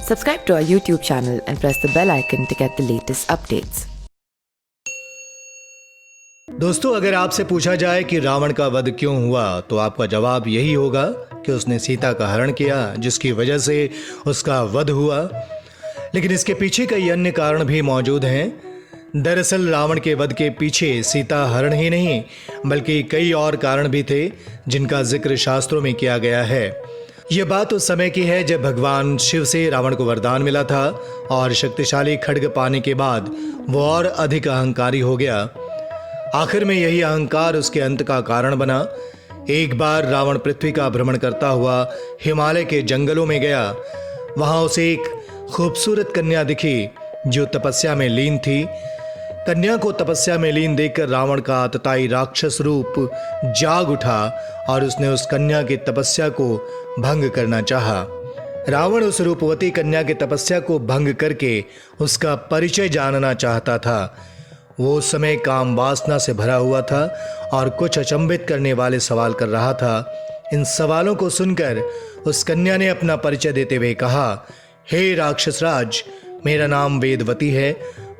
Subscribe to our YouTube channel and press the bell icon to get the latest updates. दोस्तों, अगर आपसे पूछा जाए कि रावण का वध क्यों हुआ तो आपका जवाब यही होगा कि उसने सीता का हरण किया, जिसकी वजह से उसका वध हुआ। लेकिन इसके पीछे कई अन्य कारण भी मौजूद हैं। दरअसल रावण के वध के पीछे सीता हरण ही नहीं बल्कि कई और कारण भी थे जिनका जिक्र शास्त्रों में किया गया है। यह बात उस समय की है जब भगवान शिव से रावण को वरदान मिला था और शक्तिशाली खड्ग पाने के बाद वो और अधिक अहंकारी हो गया। आखिर में यही अहंकार उसके अंत का कारण बना। एक बार रावण पृथ्वी का भ्रमण करता हुआ हिमालय के जंगलों में गया। वहां उसे एक खूबसूरत कन्या दिखी जो तपस्या में लीन थी। कन्या को तपस्या में लीन देखकर रावण का आतताई राक्षस रूप जाग उठा और उसने उस कन्या की तपस्या को भंग करना चाहा। रावण उस रूपवती कन्या की तपस्या को भंग करके उसका परिचय जानना चाहता था। वो उस समय काम वासना से भरा हुआ था और कुछ अचंभित करने वाले सवाल कर रहा था। इन सवालों को सुनकर उस कन्या ने अपना परिचय देते हुए कहा, हे राक्षस राज, मेरा नाम वेदवती है।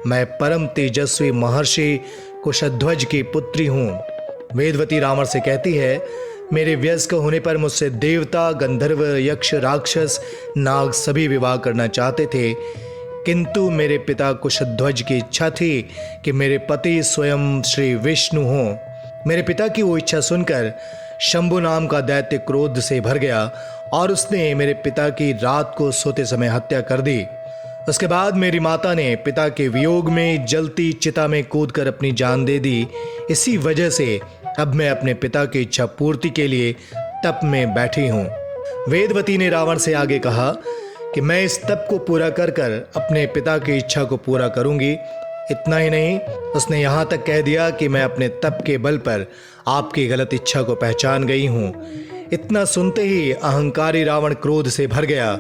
मैं परम तेजस्वी महर्षि कुशध्वज की पुत्री हूँ। वेदवती रावण से कहती है, मेरे वयस्क होने पर मुझसे देवता, गंधर्व, यक्ष, राक्षस, नाग सभी विवाह करना चाहते थे, किंतु मेरे पिता कुशध्वज की इच्छा थी कि मेरे पति स्वयं श्री विष्णु हों। मेरे पिता की वो इच्छा सुनकर शंभु नाम का दैत्य क्रोध से भर गया और उसने मेरे पिता की रात को सोते समय हत्या कर दी। उसके बाद मेरी माता ने पिता के वियोग में जलती चिता में कूदकर अपनी जान दे दी। इसी वजह से अब मैं अपने पिता की इच्छा पूर्ति के लिए तप में बैठी हूँ। वेदवती ने रावण से आगे कहा कि मैं इस तप को पूरा कर कर अपने पिता की इच्छा को पूरा करूंगी। इतना ही नहीं, उसने यहाँ तक कह दिया कि मैं अपने तप के बल पर आपकी गलत इच्छा को पहचान गई हूँ। इतना सुनते ही अहंकारी रावण क्रोध से भर गया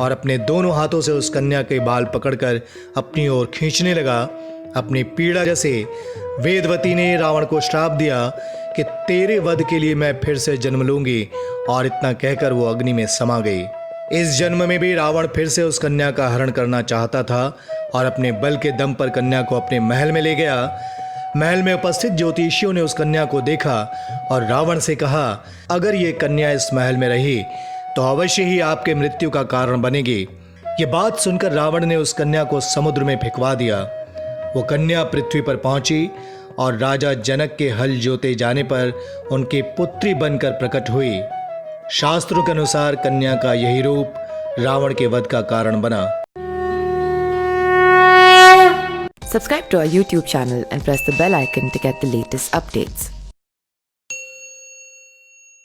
और अपने दोनों हाथों से उस कन्या के बाल पकड़कर अपनी ओर खींचने लगा। अपनी पीड़ा जैसे वेदवती ने रावण को श्राप दिया कि तेरे वध के लिए मैं फिर से जन्म लूंगी, और इतना कहकर वो अग्नि में समा गई। इस जन्म में भी रावण फिर से उस कन्या का हरण करना चाहता था और अपने बल के दम पर कन्या को अपने महल में ले गया। महल में उपस्थित ज्योतिषियों ने उस कन्या को देखा और रावण से कहा, अगर ये कन्या इस महल में रही तो अवश्य ही आपके मृत्यु का कारण बनेगी। ये बात सुनकर रावण ने उस कन्या को समुद्र में फेंकवा दिया। वो कन्या पृथ्वी पर पहुंची और राजा जनक के हल जोते जाने पर उनकी पुत्री बनकर प्रकट हुई। शास्त्रों के अनुसार कन्या का यही रूप रावण के वध का कारण बना। Subscribe to our YouTube channel and press the bell icon to get the latest updates.